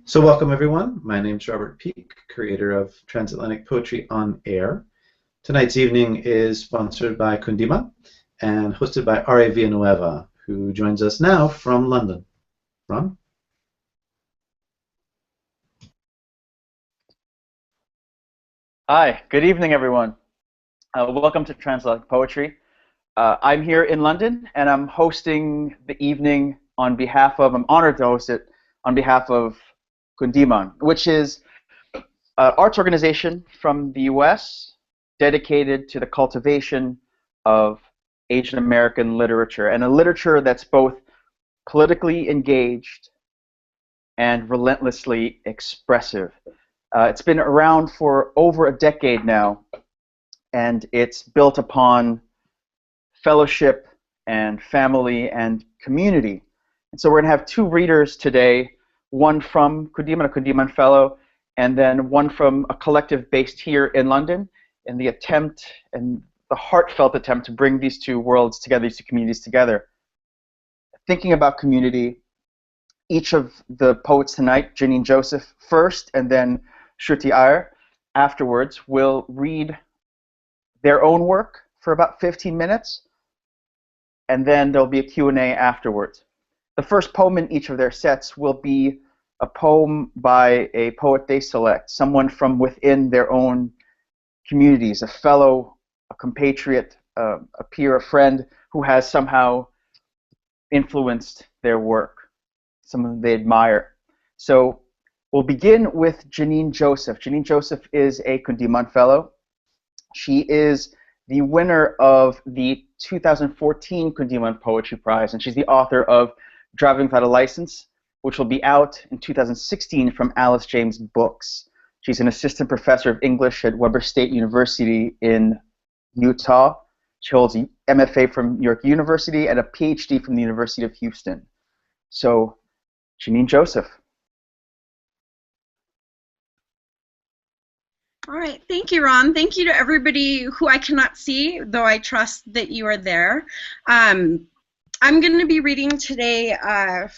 So welcome everyone. My name's Robert Peake, creator of Transatlantic Poetry on Air. Tonight's evening is sponsored by Kundiman and hosted by R.A. Villanueva, who joins us now from London. Ron? Hi, good evening, everyone. Welcome to Transaltantic Poetry. I'm here in London, and I'm hosting the evening on behalf of, I'm honored to host it on behalf of Kundiman, which is an arts organization from the US dedicated to the cultivation of Asian American literature, and a literature that's both politically engaged and relentlessly expressive. It's been around for over a decade now, and it's built upon fellowship and family and community. And so we're going to have two readers today, one from Kundiman, a Kundiman fellow, and then one from a collective based here in London, in the attempt and the heartfelt attempt to bring these two worlds together, these two communities together. Thinking about community, each of the poets tonight, Janine Joseph first, and then Shruti Iyer afterwards, will read their own work for about 15 minutes, and then there'll be a Q&A afterwards. The first poem in each of their sets will be a poem by a poet they select, someone from within their own communities, a fellow, a compatriot, a peer, a friend who has somehow influenced their work, someone they admire. So we'll begin with Janine Joseph. Janine Joseph is a Kundiman Fellow. She is the winner of the 2014 Kundiman Poetry Prize, and she's the author of Driving Without a License, which will be out in 2016 from Alice James Books. She's an assistant professor of English at Weber State University in Utah. She holds an MFA from New York University and a PhD from the University of Houston. So, Janine Joseph. All right, thank you, Ron. Thank you to everybody who I cannot see, though I trust that you are there. I'm going to be reading today the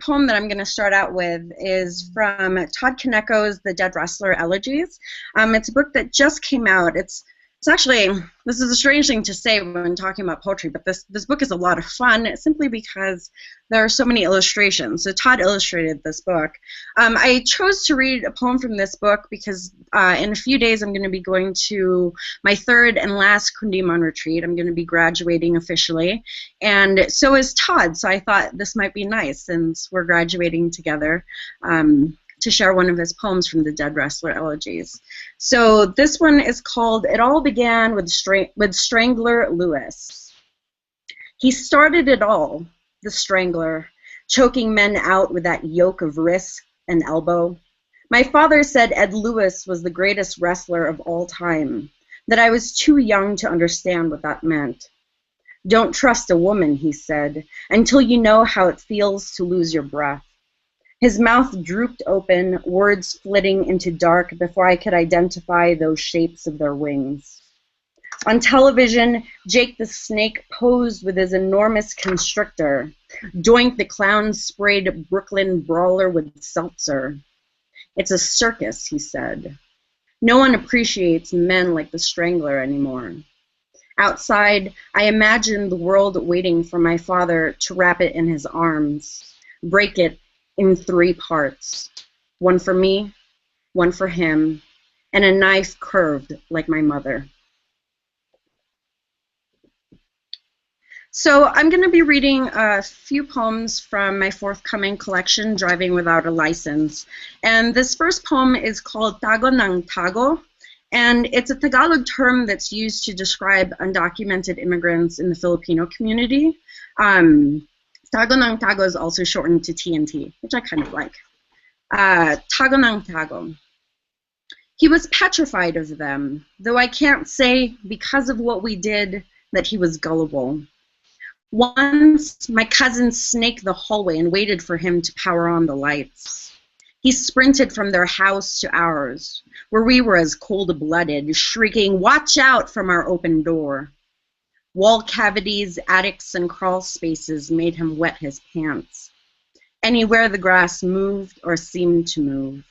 poem that I'm going to start out with is from Todd Kaneko's The Dead Wrestler Elegies. It's a book that just came out. It's actually, this is a strange thing to say when talking about poetry, but this book is a lot of fun simply because there are so many illustrations. So Todd illustrated this book. I chose to read a poem from this book because in a few days I'm going to be going to my third and last Kundiman retreat. I'm going to be graduating officially, and so is Todd. So I thought this might be nice since we're graduating together. To share one of his poems from the Dead Wrestler Elegies. So this one is called It All Began with Strangler Lewis. He started it all, the strangler, choking men out with that yoke of wrist and elbow. My father said Ed Lewis was the greatest wrestler of all time, that I was too young to understand what that meant. Don't trust a woman, he said, until you know how it feels to lose your breath. His mouth drooped open, words flitting into dark before I could identify those shapes of their wings. On television, Jake the Snake posed with his enormous constrictor. Doink the Clown sprayed Brooklyn Brawler with seltzer. It's a circus, he said. No one appreciates men like the Strangler anymore. Outside, I imagined the world waiting for my father to wrap it in his arms, break it in 3 parts, one for me, one for him, and a knife curved like my mother. So I'm going to be reading a few poems from my forthcoming collection, Driving Without a License. And this first poem is called Tago ng Tago, and it's a Tagalog term that's used to describe undocumented immigrants in the Filipino community. Tago ng Tago is also shortened to TNT, which I kind of like. Tago ng Tago. He was petrified of them, though I can't say because of what we did that he was gullible. Once, my cousins snaked the hallway and waited for him to power on the lights. He sprinted from their house to ours, where we were as cold-blooded, shrieking, "Watch out!" from our open door. Wall cavities, attics, and crawl spaces made him wet his pants. anywhere the grass moved or seemed to move.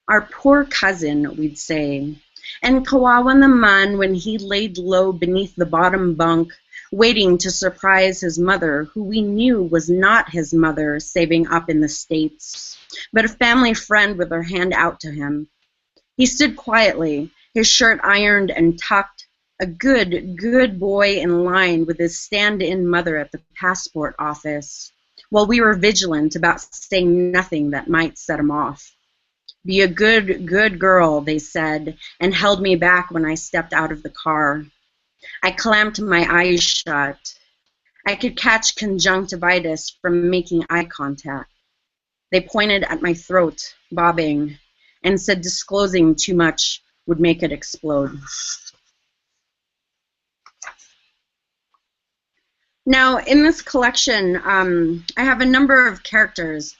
Our poor cousin, we'd say, and Kawawa Naman when he laid low beneath the bottom bunk, waiting to surprise his mother, who we knew was not his mother saving up in the States, but a family friend with her hand out to him. He stood quietly, his shirt ironed and tucked, a good boy in line with his stand-in mother at the passport office, while we were vigilant about saying nothing that might set him off. Be a good girl, they said, and held me back when I stepped out of the car. I clamped my eyes shut. I could catch conjunctivitis from making eye contact. They pointed at my throat, bobbing, and said disclosing too much would make it explode. Now, in this collection, I have a number of characters.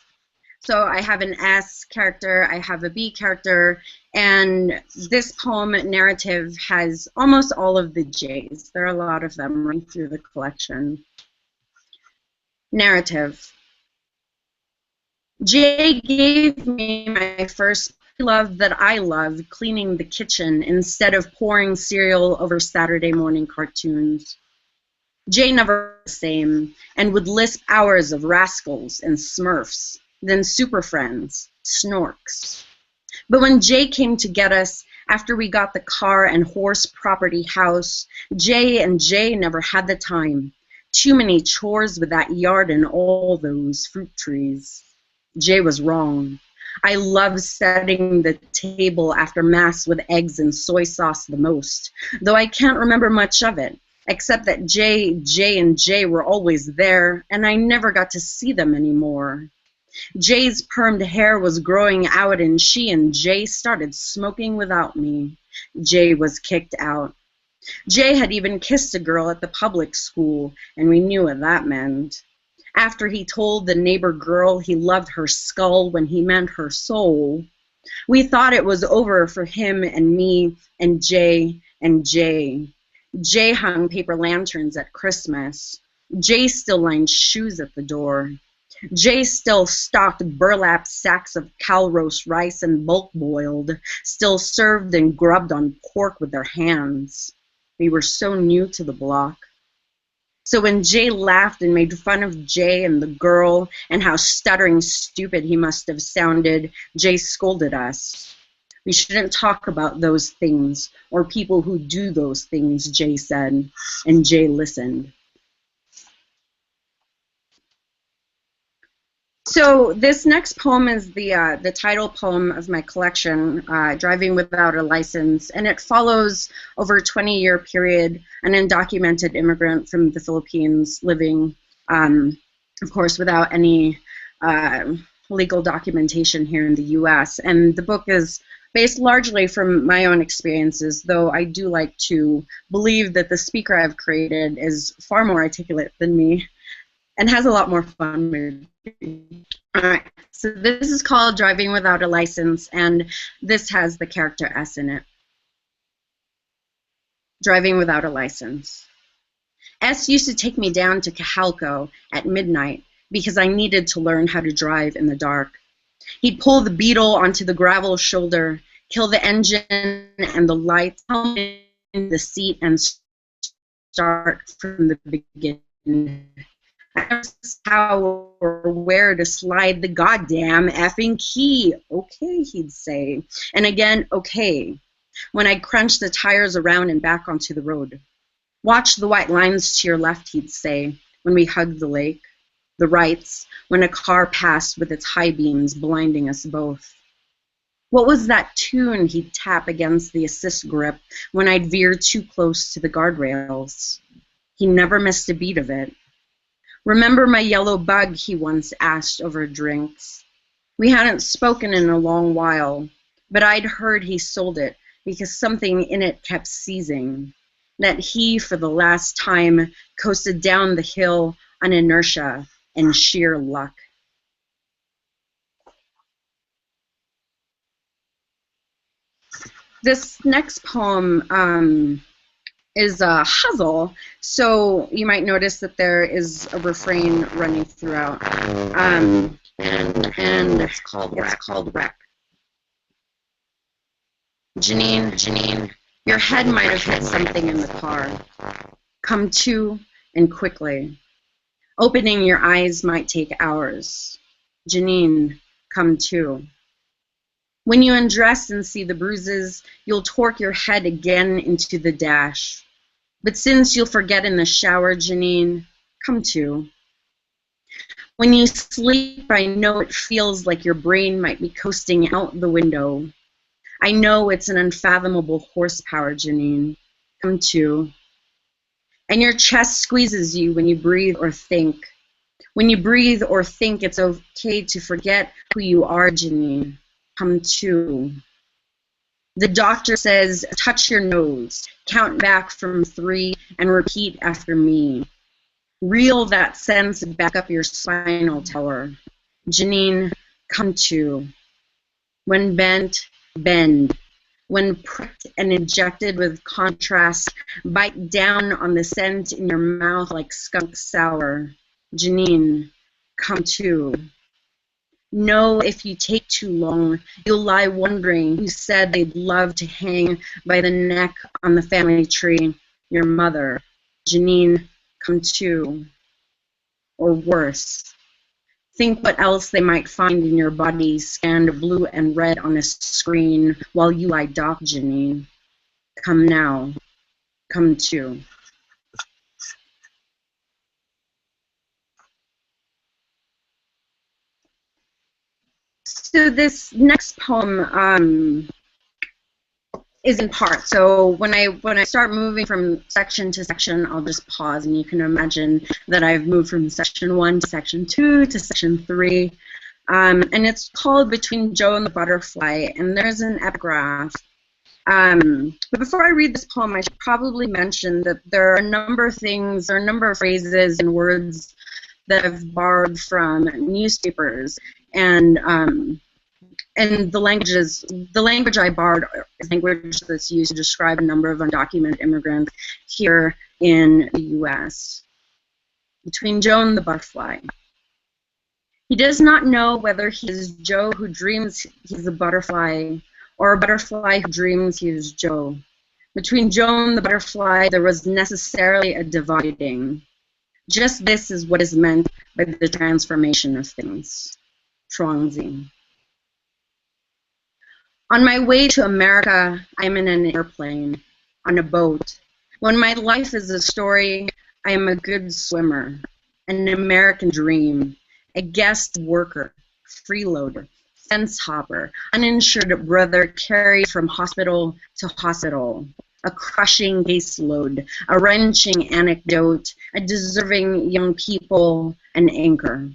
So I have an S character, I have a B character, and this poem narrative has almost all of the J's. There are a lot of them running through the collection. Narrative. Jay gave me my first love that I loved, cleaning the kitchen instead of pouring cereal over Saturday morning cartoons. Jay never was the same, and would lisp hours of Rascals and Smurfs, then Super Friends, Snorks. But when Jay came to get us, after we got the car and horse property house, Jay and Jay never had the time. Too many chores with that yard and all those fruit trees. Jay was wrong. I love setting the table after Mass with eggs and soy sauce the most, though I can't remember much of it, except that Jay and Jay were always there, and I never got to see them anymore. Jay's permed hair was growing out, and she and Jay started smoking without me. Jay was kicked out. Jay had even kissed a girl at the public school, and we knew what that meant. After he told the neighbor girl he loved her skull when he meant her soul, we thought it was over for him and me and Jay and Jay. Jay hung paper lanterns at Christmas. Jay still lined shoes at the door. Jay still stocked burlap sacks of cow roast rice and bulk boiled, still served and grubbed on pork with their hands. We were so new to the block. So when Jay laughed and made fun of Jay and the girl and how stuttering stupid he must have sounded, Jay scolded us. We shouldn't talk about those things or people who do those things, Jay said, and Jay listened. So this next poem is the title poem of my collection, Driving Without a License, and it follows over a 20-year period an undocumented immigrant from the Philippines living, of course, without any legal documentation here in the U.S. And the book is based largely from my own experiences, though I do like to believe that the speaker I've created is far more articulate than me and has a lot more fun with me. All right, so this is called Driving Without a License, and this has the character S in it. Driving Without a License. S used to take me down to Cajalco at midnight because I needed to learn how to drive in the dark. He'd pull the Beetle onto the gravel shoulder, kill the engine and the lights, in the seat, and start from the beginning. I don't know how or where to slide the goddamn effing key. Okay, he'd say. And again, okay, when I'd crunch the tires around and back onto the road. Watch the white lines to your left, he'd say, when we hugged the lake. The rights, when a car passed with its high beams blinding us both. What was that tune he'd tap against the assist grip when I'd veer too close to the guardrails? He never missed a beat of it. Remember my yellow bug, he once asked over drinks. We hadn't spoken in a long while, but I'd heard he sold it because something in it kept seizing, that he, for the last time, coasted down the hill on inertia and sheer luck. This next poem is a hustle, so you might notice that there is a refrain running throughout. and it's called wreck. Janine, your head might have hit something in the car. Come to, and quickly. Opening your eyes might take hours. Janine, come to. When you undress and see the bruises, you'll torque your head again into the dash. But since you'll forget in the shower, Janine, come to. When you sleep, I know it feels like your brain might be coasting out the window. I know it's an unfathomable horsepower, Janine. Come to. And your chest squeezes you when you breathe or think. When you breathe or think, it's okay to forget who you are, Janine. Come to. The doctor says, touch your nose, count back from 3, and repeat after me. Reel that sense back up your spinal tower. Janine, come to. When bent, bend. When pricked and injected with contrast, bite down on the scent in your mouth like skunk sour. Janine, come to. Know if you take too long, you'll lie wondering who said they'd love to hang by the neck on the family tree. Your mother. Janine, come to. Or worse. Think what else they might find in your body scanned blue and red on a screen while you lie dock, Janine. Come now. Come to. So this next poem is in part. So when I start moving from section to section, I'll just pause, and you can imagine that I've moved from section 1 to section 2 to section 3. And it's called Between Joe and the Butterfly, and there's an epigraph. But before I read this poem, I should probably mention that there are a number of things, there are a number of phrases and words that I've borrowed from newspapers, and the language I borrowed is language that's used to describe a number of undocumented immigrants here in the U.S. Between Joe and the Butterfly. He does not know whether he is Joe who dreams he's a butterfly, or a butterfly who dreams he is Joe. Between Joe and the butterfly, there was necessarily a dividing. Just this is what is meant by the transformation of things. Chuangzi. On my way to America, I'm in an airplane, on a boat. When my life is a story, I am a good swimmer, an American dream, a guest worker, freeloader, fence hopper, uninsured brother carried from hospital to hospital, a crushing caseload, a wrenching anecdote, a deserving young people, an anchor.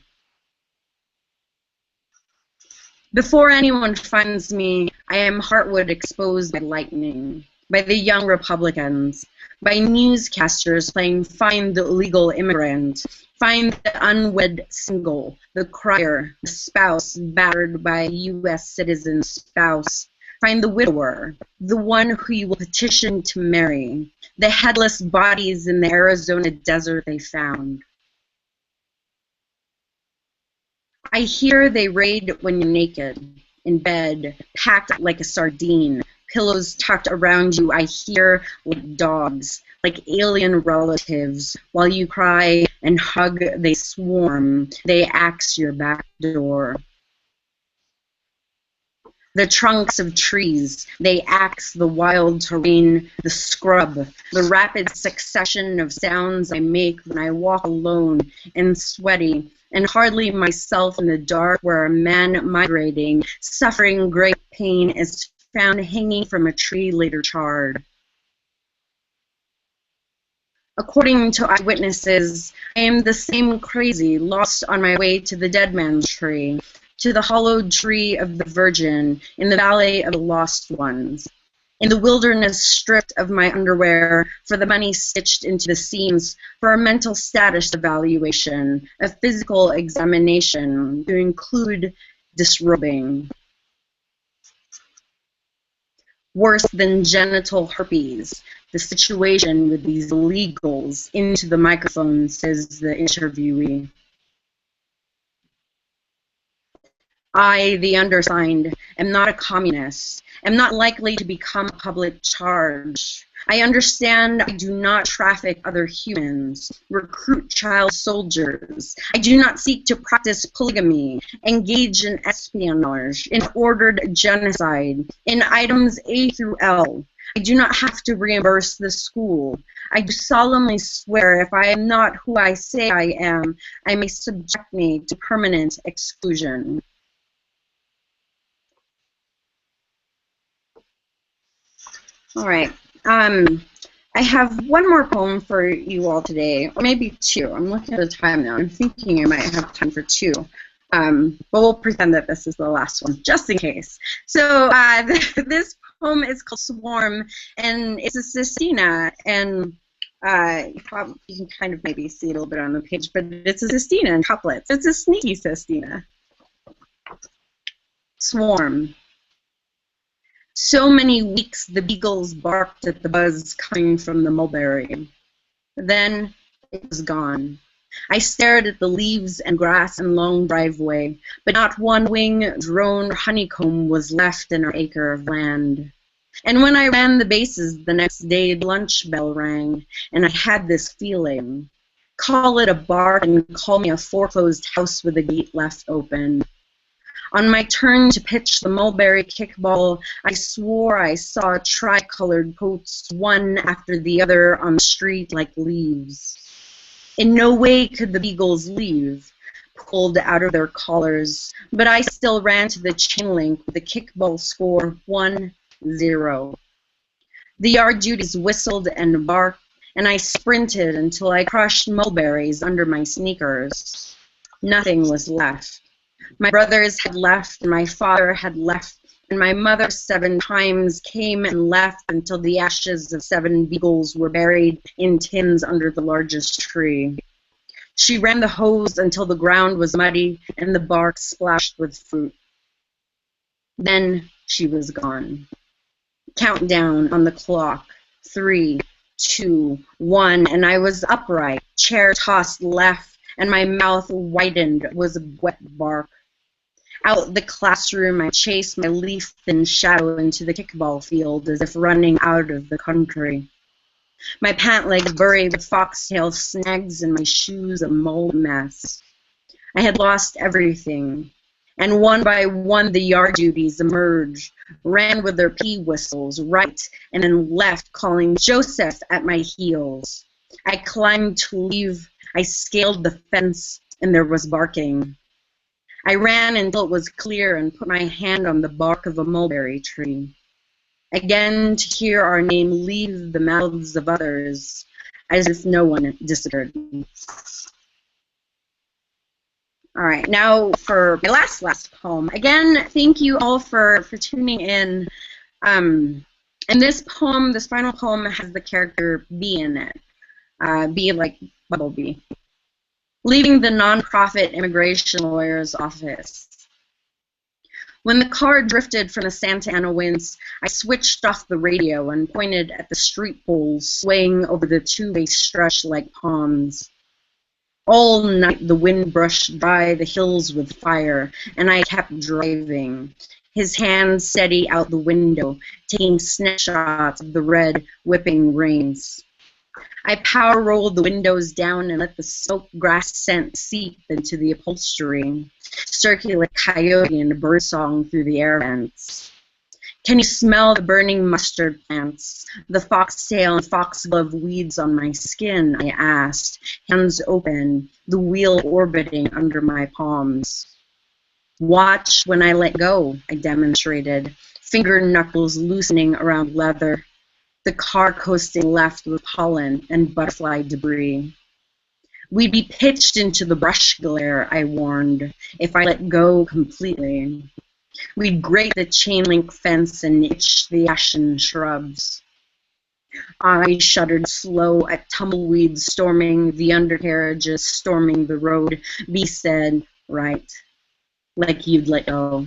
Before anyone finds me, I am Heartwood exposed by lightning, by the young Republicans, by newscasters playing Find the Illegal Immigrant, Find the Unwed Single, the crier, the spouse battered by a U.S. citizen spouse, Find the widower, the one who you will petition to marry, the headless bodies in the Arizona desert they found. I hear they raid when you're naked, in bed, packed like a sardine, pillows tucked around you. I hear like dogs, like alien relatives. While you cry and hug, they swarm. They axe your back door. The trunks of trees, they axe the wild terrain, the scrub, the rapid succession of sounds I make when I walk alone and sweaty, and hardly myself in the dark, where a man migrating, suffering great pain, is found hanging from a tree later charred. According to eyewitnesses, I am the same crazy, lost on my way to the dead man's tree, to the hollowed tree of the Virgin, in the valley of the lost ones. In the wilderness, stripped of my underwear, for the money stitched into the seams, for a mental status evaluation, a physical examination, to include disrobing. Worse than genital herpes, the situation with these illegals into the microphone, says the interviewee. I, the undersigned, am not a communist, am not likely to become a public charge. I understand I do not traffic other humans, recruit child soldiers. I do not seek to practice polygamy, engage in espionage, in ordered genocide, in items A through L. I do not have to reimburse the school. I do solemnly swear if I am not who I say I am, I may subject me to permanent exclusion. All right. I have one more poem for you all today, or maybe two. I'm looking at the time now. I'm thinking I might have time for two. But we'll pretend that this is the last one, just in case. So this poem is called Swarm, and it's a sestina, and you can kind of maybe see it a little bit on the page, but it's a sestina in couplets. It's a sneaky sestina. Swarm. So many weeks the beagles barked at the buzz coming from the mulberry. Then it was gone. I stared at the leaves and grass and long driveway, but not one wing, drone, or honeycomb was left in our acre of land. And when I ran the bases the next day, the lunch bell rang, and I had this feeling. Call it a bark and call me a foreclosed house with a gate left open. On my turn to pitch the mulberry kickball, I swore I saw tricolored coats, one after the other, on the street like leaves. In no way could the beagles leave, pulled out of their collars, but I still ran to the chain link with the kickball score 1-0. The yard duties whistled and barked, and I sprinted until I crushed mulberries under my sneakers. Nothing was left. My brothers had left, and my father had left, and my mother 7 times came and left until the ashes of 7 beagles were buried in tins under the largest tree. She ran the hose until the ground was muddy and the bark splashed with fruit. Then she was gone. Countdown on the clock. 3, 2, 1, and I was upright, chair tossed left, and my mouth widened was wet bark. Out the classroom, I chased my leaf-thin shadow into the kickball field as if running out of the country. My pant legs buried with foxtail snags and my shoes a mold mess. I had lost everything, and one by one the yard duties emerged, ran with their pea whistles right and then left, calling Joseph at my heels. I climbed to leave, I scaled the fence, and there was barking. I ran until it was clear and put my hand on the bark of a mulberry tree. Again to hear our name leave the mouths of others, as if no one disappeared. All right, now for my last poem. Again, thank you all for tuning in. And this poem, this final poem, has the character Bee in it. Bee like bumblebee. Leaving the nonprofit immigration lawyer's office. When the car drifted from the Santa Ana winds, I switched off the radio and pointed at the street poles swaying over the two-way stretch like palms. All night the wind brushed by the hills with fire, and I kept driving, his hands steady out the window, taking snapshots of the red, whipping rains. I power rolled the windows down and let the soaked grass scent seep into the upholstery, circulate coyote and birdsong through the air vents. Can you smell the burning mustard plants, the foxtail and foxglove weeds on my skin? I asked, hands open, the wheel orbiting under my palms. Watch when I let go, I demonstrated, finger knuckles loosening around leather. The car coasting left with pollen and butterfly debris. We'd be pitched into the brush glare, I warned, if I let go completely. We'd grate the chain link fence and itch the ashen shrubs. I shuddered slow at tumbleweeds storming the undercarriages, storming the road. B said, right, like you'd let go.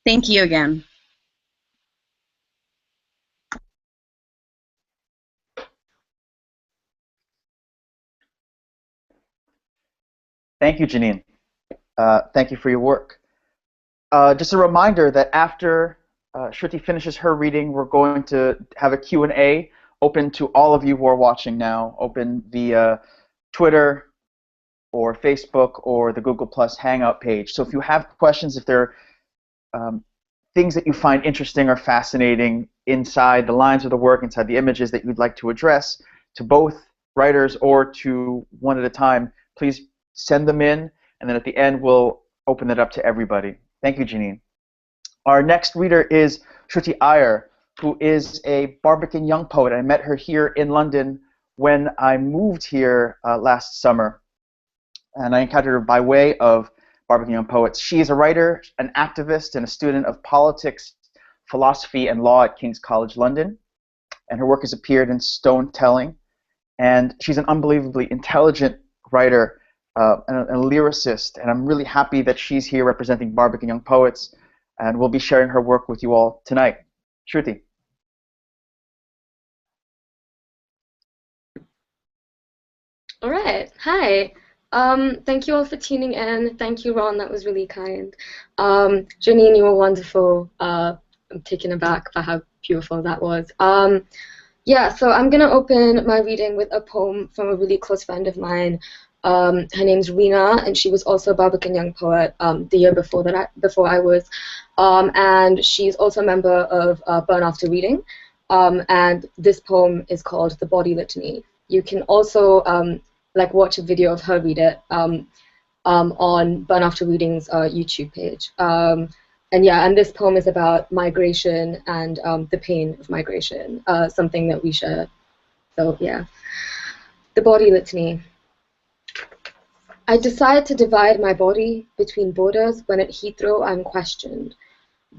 Thank you again. Thank you, Janine. Thank you for your work. Just a reminder that after Shruti finishes her reading, we're going to have a Q&A open to all of you who are watching now, open via Twitter or Facebook or the Google Plus Hangout page. So if you have questions, if there are things that you find interesting or fascinating inside the lines of the work, inside the images that you'd like to address to both writers or to one at a time, please send them in, and then at the end we'll open it up to everybody. Thank you, Janine. Our next reader is Shruti Iyer, who is a Barbican young poet. I met her here in London when I moved here last summer, and I encountered her by way of Barbican Young Poets. She is a writer, an activist, and a student of politics, philosophy, and law at King's College London, and her work has appeared in Stone Telling, and she's an unbelievably intelligent writer and a lyricist, and I'm really happy that she's here representing Barbican Young Poets, and we'll be sharing her work with you all tonight. Shruti. All right. Hi. Thank you all for tuning in. Thank you, Ron. That was really kind. Janine, you were wonderful. I'm taken aback by how beautiful that was. Yeah, so I'm going to open my reading with a poem from a really close friend of mine. Her name's Rena, and she was also a Barbican Young Poet the year before I was. And she's also a member of Burn After Reading. And this poem is called The Body Litany. You can also watch a video of her read it on Burn After Reading's YouTube page. And this poem is about migration and the pain of migration, something that we share. So yeah, The Body Litany. I decide to divide my body between borders when at Heathrow I'm questioned.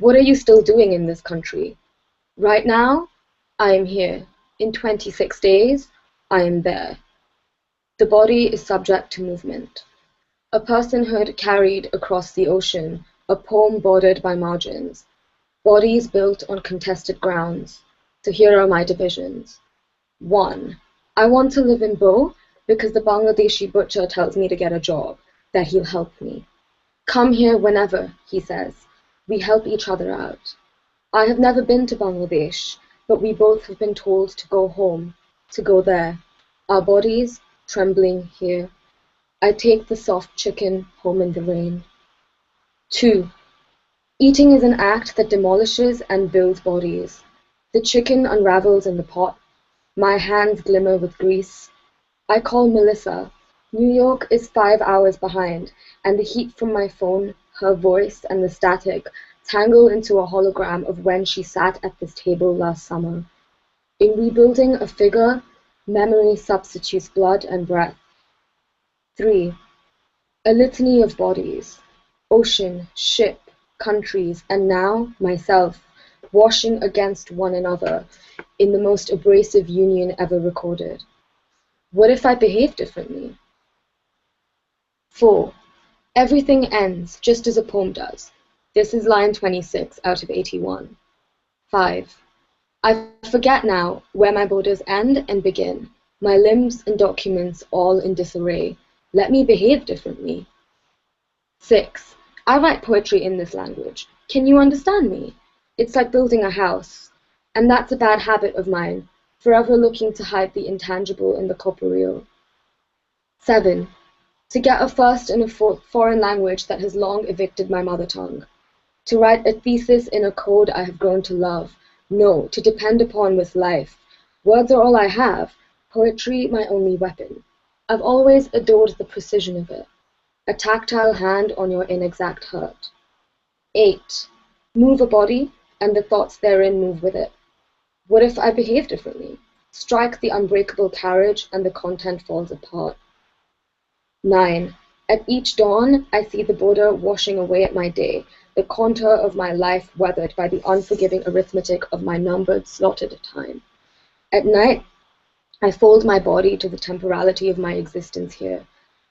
What are you still doing in this country? Right now, I am here. In 26 days, I am there. The body is subject to movement. A personhood carried across the ocean, a poem bordered by margins. Bodies built on contested grounds. So here are my divisions. 1. I want to live in Bo because the Bangladeshi butcher tells me to get a job, that he'll help me. Come here whenever, he says. We help each other out. I have never been to Bangladesh, but we both have been told to go home, to go there. Our bodies trembling here. I take the soft chicken home in the rain. 2. Eating is an act that demolishes and builds bodies. The chicken unravels in the pot. My hands glimmer with grease. I call Melissa. New York is 5 hours behind, and the heat from my phone, her voice, and the static tangle into a hologram of when she sat at this table last summer. In rebuilding a figure, memory substitutes blood and breath. 3. A litany of bodies. Ocean, ship, countries, and now myself, washing against one another in the most abrasive union ever recorded. What if I behave differently? 4. Everything ends just as a poem does. This is line 26 out of 81. 5. I forget now where my borders end and begin, my limbs and documents all in disarray. Let me behave differently. 6. I write poetry in this language. Can you understand me? It's like building a house. And that's a bad habit of mine, forever looking to hide the intangible in the corporeal. 7. To get a first in a foreign language that has long evicted my mother tongue. To write a thesis in a code I have grown to love. No, to depend upon with life. Words are all I have, poetry my only weapon. I've always adored the precision of it. A tactile hand on your inexact hurt. 8. Move a body, and the thoughts therein move with it. What if I behave differently? Strike the unbreakable carriage, and the content falls apart. 9. At each dawn, I see the border washing away at my day, the contour of my life weathered by the unforgiving arithmetic of my numbered, slotted time. At night, I fold my body to the temporality of my existence here,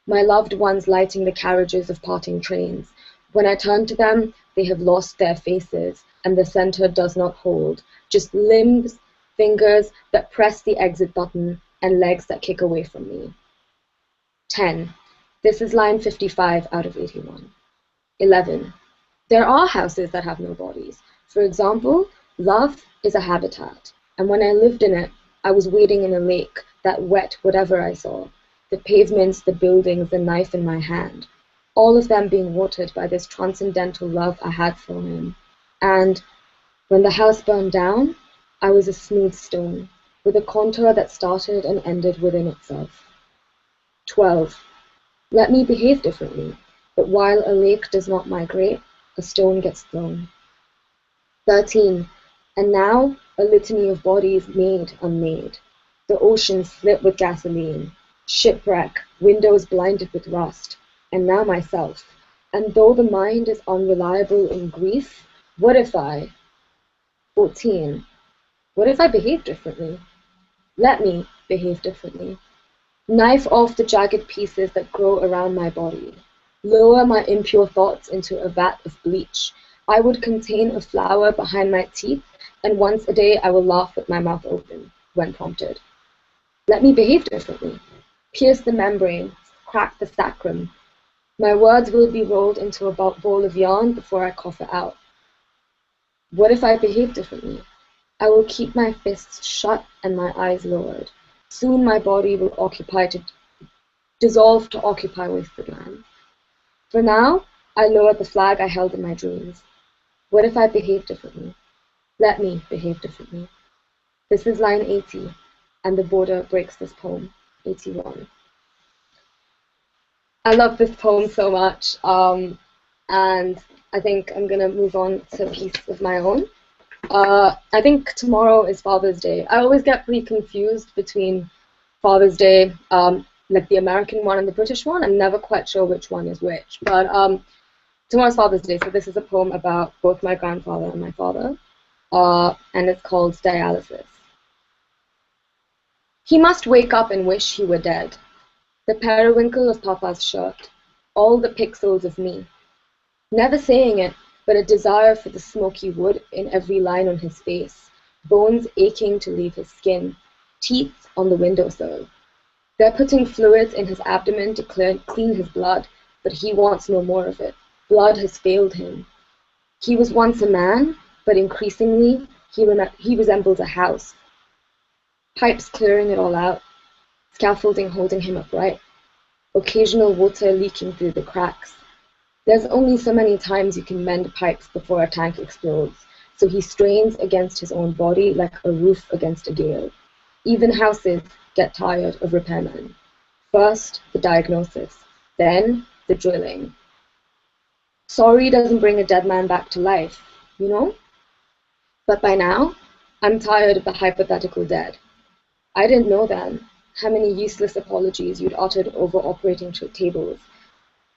my loved ones lighting the carriages of parting trains. When I turn to them, they have lost their faces, and the center does not hold, just limbs, fingers that press the exit button, and legs that kick away from me. 10. This is line 55 out of 81. 11. There are houses that have no bodies. For example, love is a habitat, and when I lived in it, I was wading in a lake that wet whatever I saw. The pavements, the buildings, the knife in my hand, all of them being watered by this transcendental love I had for him. And when the house burned down, I was a smooth stone, with a contour that started and ended within itself. 12. Let me behave differently, but while a lake does not migrate, a stone gets thrown. 13. And now, a litany of bodies made unmade. The ocean slit with gasoline, shipwreck, windows blinded with rust, and now myself. And though the mind is unreliable in grief, what if I... 14. What if I behave differently? Let me behave differently. Knife off the jagged pieces that grow around my body. Lower my impure thoughts into a vat of bleach. I would contain a flower behind my teeth, and once a day I will laugh with my mouth open, when prompted. Let me behave differently. Pierce the membrane, crack the sacrum. My words will be rolled into a ball of yarn before I cough it out. What if I behave differently? I will keep my fists shut and my eyes lowered. Soon my body will dissolve to occupy wasted land. For now, I lowered the flag I held in my dreams. What if I behave differently? Let me behave differently. This is line 80, and the border breaks this poem, 81. I love this poem so much, and I think I'm going to move on to a piece of my own. I think tomorrow is Father's Day. I always get pretty confused between Father's Day, like the American one and the British one. I'm never quite sure which one is which. But tomorrow's Father's Day, so this is a poem about both my grandfather and my father, and it's called Dialysis. He must wake up and wish he were dead. The periwinkle of Papa's shirt, all the pixels of me. Never saying it, but a desire for the smoky wood in every line on his face, bones aching to leave his skin, teeth on the windowsill. They're putting fluids in his abdomen to clean his blood, but he wants no more of it. Blood has failed him. He was once a man, but increasingly he resembles a house. Pipes clearing it all out, scaffolding holding him upright, occasional water leaking through the cracks. There's only so many times you can mend pipes before a tank explodes, so he strains against his own body like a roof against a gale. Even houses get tired of repairmen. First, the diagnosis, then the drilling. Sorry doesn't bring a dead man back to life, you know? But by now, I'm tired of the hypothetical dead. I didn't know then how many useless apologies you'd uttered over operating tables,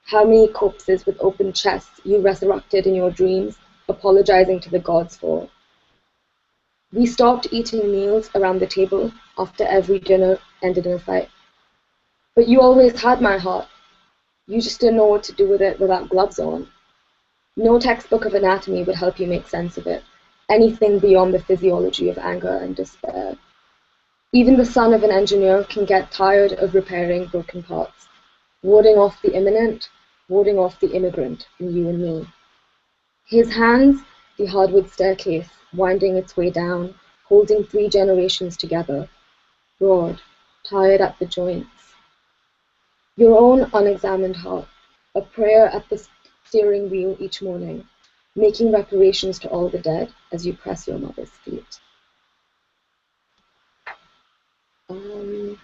how many corpses with open chests you resurrected in your dreams, apologizing to the gods for. We stopped eating meals around the table after every dinner ended in a fight. But you always had my heart. You just didn't know what to do with it without gloves on. No textbook of anatomy would help you make sense of it, anything beyond the physiology of anger and despair. Even the son of an engineer can get tired of repairing broken parts, warding off the imminent, warding off the immigrant in you and me. His hands, the hardwood staircase, winding its way down, holding 3 generations together, broad, tired at the joints. Your own unexamined heart, a prayer at the steering wheel each morning, making reparations to all the dead as you press your mother's feet. I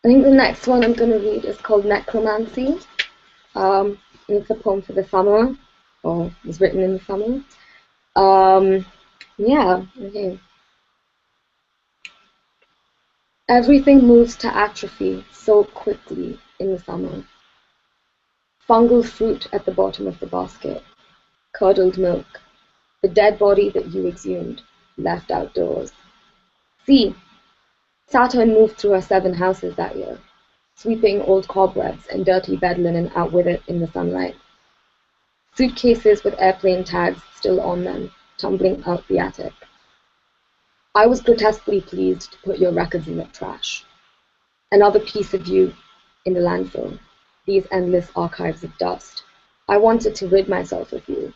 think the next one I'm going to read is called Necromancy. And it's a poem for the summer, or was written in the summer. Yeah, okay. Everything moves to atrophy so quickly in the summer. Fungal fruit at the bottom of the basket, curdled milk, the dead body that you exhumed, left outdoors. See, Saturn moved through her 7 houses that year, sweeping old cobwebs and dirty bed linen out with it in the sunlight. Suitcases with airplane tags still on them, tumbling out the attic. I was grotesquely pleased to put your records in the trash. Another piece of you in the landfill, these endless archives of dust, I wanted to rid myself of you.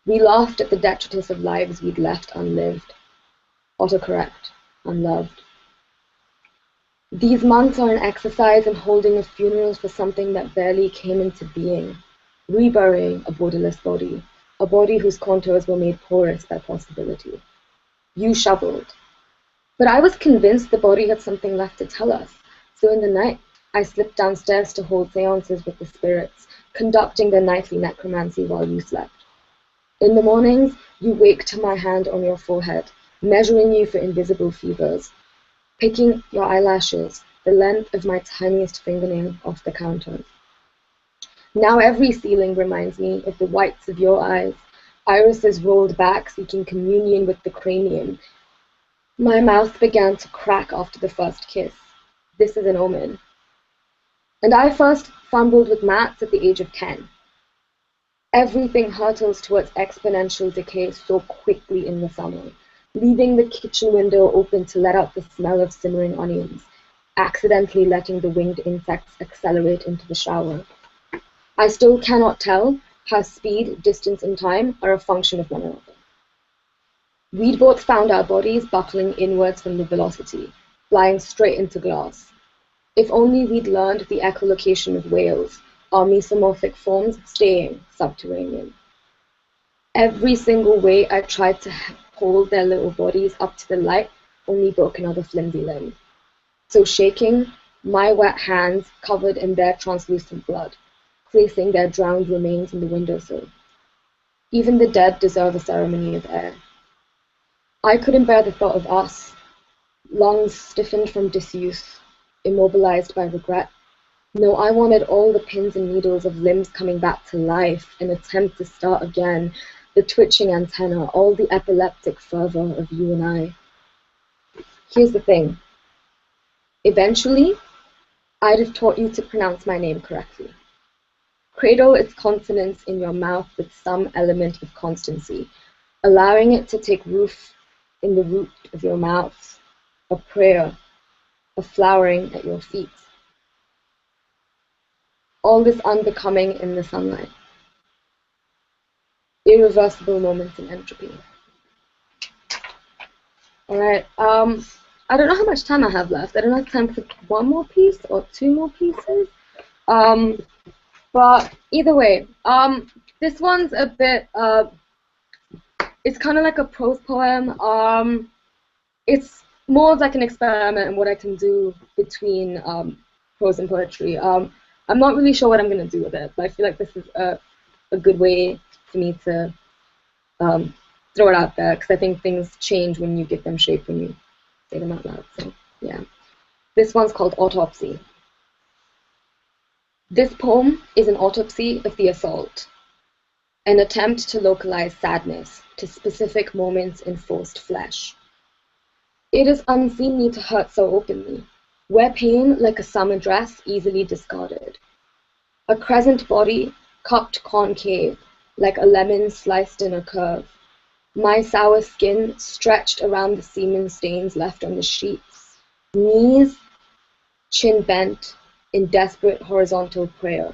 We laughed at the detritus of lives we'd left unlived. Autocorrect, unloved. These months are an exercise in holding a funeral for something that barely came into being, reburying a borderless body, a body whose contours were made porous by possibility. You shoveled. But I was convinced the body had something left to tell us, so in the night, I slipped downstairs to hold seances with the spirits, conducting their nightly necromancy while you slept. In the mornings, you wake to my hand on your forehead, measuring you for invisible fevers, picking your eyelashes, the length of my tiniest fingernail off the counter. Now every ceiling reminds me of the whites of your eyes, irises rolled back seeking communion with the cranium. My mouth began to crack after the first kiss. This is an omen. And I first fumbled with maths at the age of 10. Everything hurtles towards exponential decay so quickly in the summer, leaving the kitchen window open to let out the smell of simmering onions, accidentally letting the winged insects accelerate into the shower. I still cannot tell how speed, distance, and time are a function of one another. We'd both found our bodies buckling inwards from the velocity, flying straight into glass. If only we'd learned the echolocation of whales, our mesomorphic forms staying subterranean. Every single way I tried to hold their little bodies up to the light only broke another flimsy limb. So shaking, my wet hands covered in their translucent blood, placing their drowned remains in the windowsill. Even the dead deserve a ceremony of air. I couldn't bear the thought of us, lungs stiffened from disuse, immobilized by regret. No, I wanted all the pins and needles of limbs coming back to life, an attempt to start again, the twitching antenna, all the epileptic fervor of you and I. Here's the thing. Eventually, I'd have taught you to pronounce my name correctly. Cradle its consonants in your mouth with some element of constancy, allowing it to take root in the root of your mouth, a prayer, a flowering at your feet. All this unbecoming in the sunlight. Irreversible moments in entropy. All right, I don't know how much time I have left. I don't have time for one more piece or two more pieces. But either way, this one's a bit, it's kind of like a prose poem. It's more like an experiment in what I can do between prose and poetry. I'm not really sure what I'm going to do with it, but I feel like this is a good way for me to throw it out there, because I think things change when you give them shape, when you say them out loud. So, yeah. This one's called Autopsy. This poem is an autopsy of the assault, an attempt to localize sadness to specific moments in forced flesh. It is unseemly to hurt so openly, wear pain like a summer dress easily discarded. A crescent body, cupped concave, like a lemon sliced in a curve. My sour skin stretched around the semen stains left on the sheets. Knees, chin bent, in desperate horizontal prayer.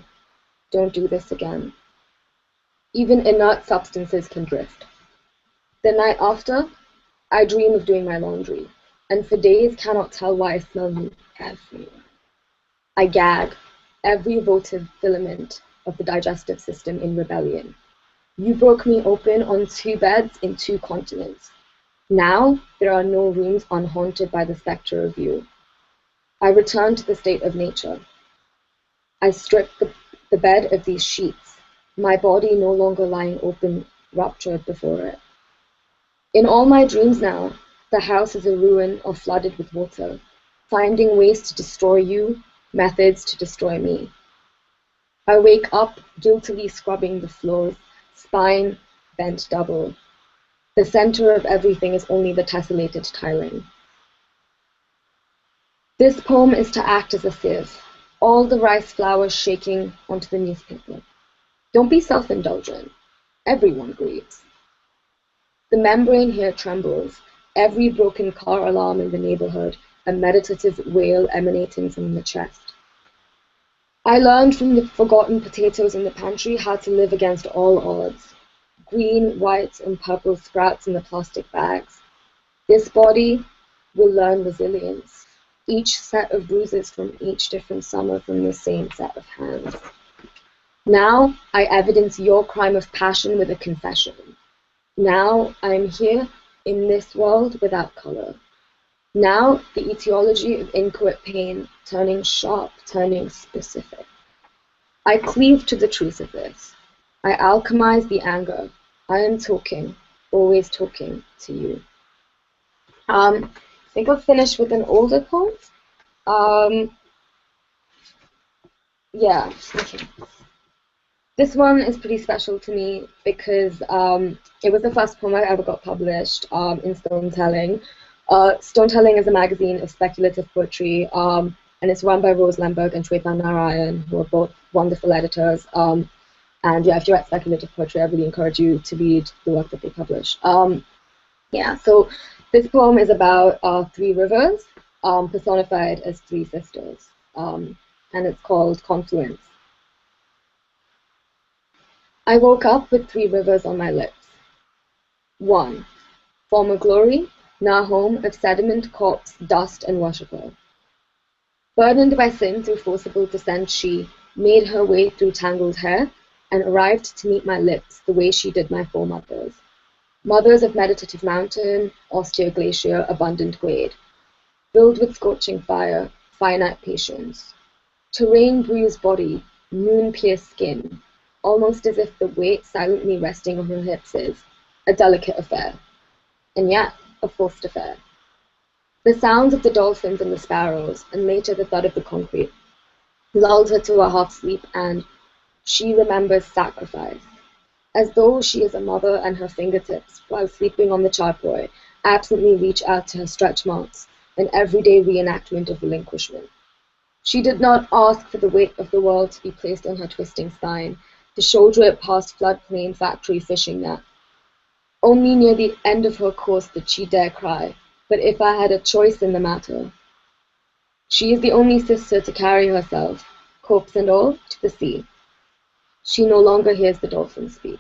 Don't do this again. Even inert substances can drift. The night after, I dream of doing my laundry, and for days cannot tell why I smell you everywhere. I gag, every votive filament of the digestive system in rebellion. You broke me open on 2 beds in 2 continents. Now, there are no rooms unhaunted by the spectre of you. I return to the state of nature. I strip the bed of these sheets, my body no longer lying open, ruptured before it. In all my dreams now, the house is a ruin or flooded with water, finding ways to destroy you, methods to destroy me. I wake up guiltily scrubbing the floors, spine bent double. The center of everything is only the tessellated tiling. This poem is to act as a sieve, all the rice flowers shaking onto the newspaper. Don't be self-indulgent. Everyone grieves. The membrane here trembles, every broken car alarm in the neighborhood, a meditative wail emanating from the chest. I learned from the forgotten potatoes in the pantry how to live against all odds. Green, white, and purple sprouts in the plastic bags. This body will learn resilience. Each set of bruises from each different summer from the same set of hands. Now I evidence your crime of passion with a confession. Now I am here in this world without color. Now the etiology of inchoate pain, turning sharp, turning specific. I cleave to the truth of this. I alchemize the anger. I am talking, always talking to you. I think I'll finish with an older poem. Yeah, okay. This one is pretty special to me because it was the first poem I ever got published in Stonetelling. Stonetelling is a magazine of speculative poetry, and it's run by Rose Lemberg and Shweta Narayan, who are both wonderful editors. And yeah, if you write speculative poetry, I really encourage you to read the work that they publish. Yeah, so this poem is about three rivers, personified as three sisters, and it's called Confluence. I woke up with three rivers on my lips. 1. Former glory, now home of sediment, corpse, dust, and worshipper. Burdened by sin through forcible descent, she made her way through tangled hair and arrived to meet my lips the way she did my foremothers. Mothers of meditative mountain, austere glacier, abundant glade. Filled with scorching fire, finite patience. Terrain-bruised body, moon-pierced skin, almost as if the weight silently resting on her hips is a delicate affair, and yet a forced affair. The sounds of the dolphins and the sparrows, and later the thud of the concrete, lulled her to a half-sleep, and she remembers sacrifice, as though she is a mother and her fingertips, while sleeping on the charpoy, absently reach out to her stretch marks, an everyday reenactment of relinquishment. She did not ask for the weight of the world to be placed on her twisting spine, to shoulder it past floodplain factory fishing net. Only near the end of her course did she dare cry, but if I had a choice in the matter. She is the only sister to carry herself, corpse and all, to the sea. She no longer hears the dolphins speak.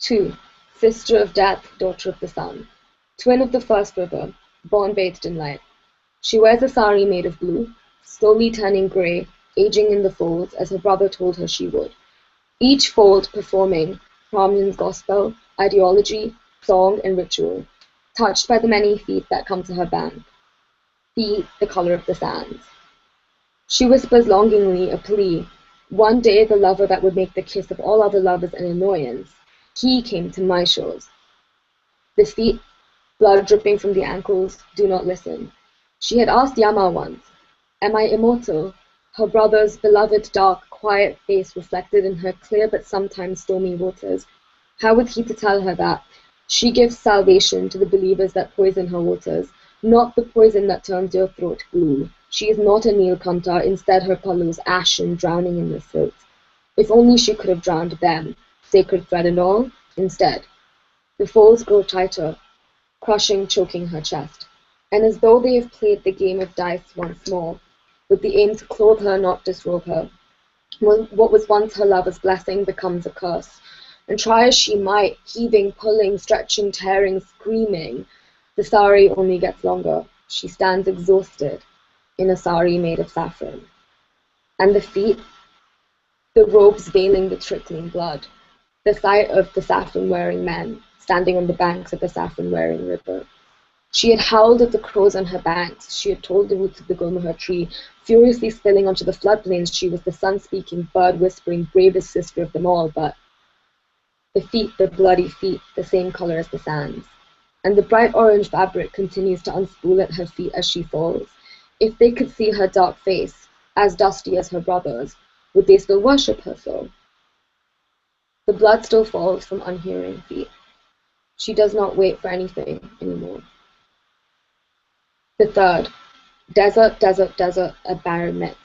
2. Sister of death, daughter of the sun. Twin of the first river, born bathed in light. She wears a sari made of blue, slowly turning grey, aging in the folds, as her brother told her she would. Each fold performing Brahmin's gospel, ideology, song, and ritual, touched by the many feet that come to her bank. Feet the color of the sands. She whispers longingly a plea. One day the lover that would make the kiss of all other lovers an annoyance, he came to my shores. The feet, blood dripping from the ankles, do not listen. She had asked Yama once, am I immortal? Her brother's beloved, dark, quiet face reflected in her clear but sometimes stormy waters. How was he to tell her that? She gives salvation to the believers that poison her waters, not the poison that turns your throat blue. She is not a Nilkanta, instead her colors ashen, drowning in the silt. If only she could have drowned them, sacred thread and all, instead. The folds grow tighter, crushing, choking her chest, and as though they have played the game of dice once more, with the aim to clothe her, not disrobe her. What was once her lover's blessing becomes a curse, and try as she might, heaving, pulling, stretching, tearing, screaming, the sari only gets longer. She stands exhausted in a sari made of saffron. And the feet, the robes veiling the trickling blood, the sight of the saffron-wearing men standing on the banks of the saffron-wearing river. She had howled at the crows on her banks. She had told the roots of the gulmohar tree, furiously spilling onto the floodplains. She was the sun-speaking, bird-whispering, bravest sister of them all, but the feet, the bloody feet, the same color as the sands. And the bright orange fabric continues to unspool at her feet as she falls. If they could see her dark face, as dusty as her brother's, would they still worship her so? The blood still falls from unhearing feet. She does not wait for anything anymore. The third, desert, desert, desert, a barren myth.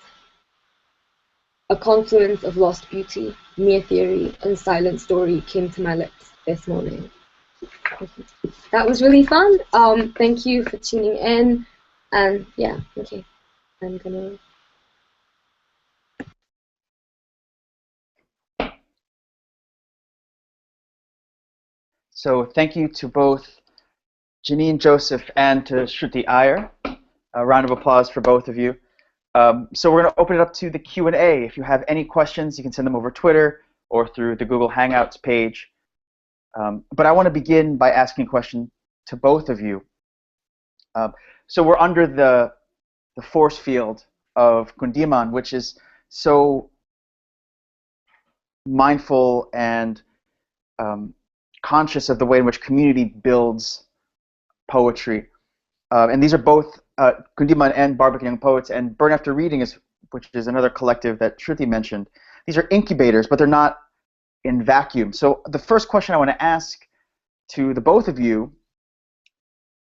A confluence of lost beauty, mere theory, and silent story came to my lips this morning. That was really fun. Thank you for tuning in. And yeah, okay. I'm gonna So thank you to both Janine Joseph and to Shruti Iyer. A round of applause for both of you. So we're going to open it up to the Q&A. If you have any questions, you can send them over Twitter or through the Google Hangouts page. But I want to begin by asking a question to both of you. So we're under the force field of Kundiman, which is so mindful and conscious of the way in which community builds poetry. And these are both Kundiman and Barbican Young Poets, and Burn After Reading, which is another collective that Shruti mentioned. These are incubators, but they're not in vacuum. So the first question I want to ask to the both of you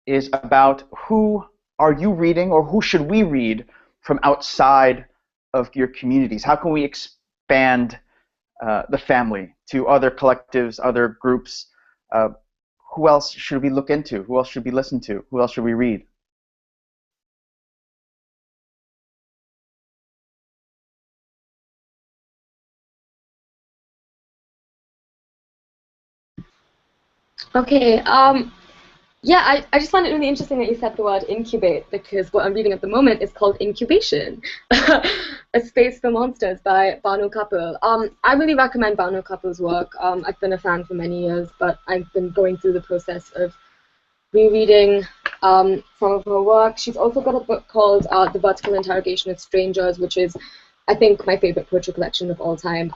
is about who are you reading, or who should we read from outside of your communities? How can we expand the family to other collectives, other groups? Who else should we look into? Who else should we listen to? Who else should we read? Okay, yeah, I just find it really interesting that you said the word incubate, because what I'm reading at the moment is called Incubation, A Space for Monsters by Banu Kapil. I really recommend Banu Kapil's work. I've been a fan for many years, but I've been going through the process of rereading some of her work. She's also got a book called The Vertical Interrogation of Strangers, which is, I think, my favorite poetry collection of all time.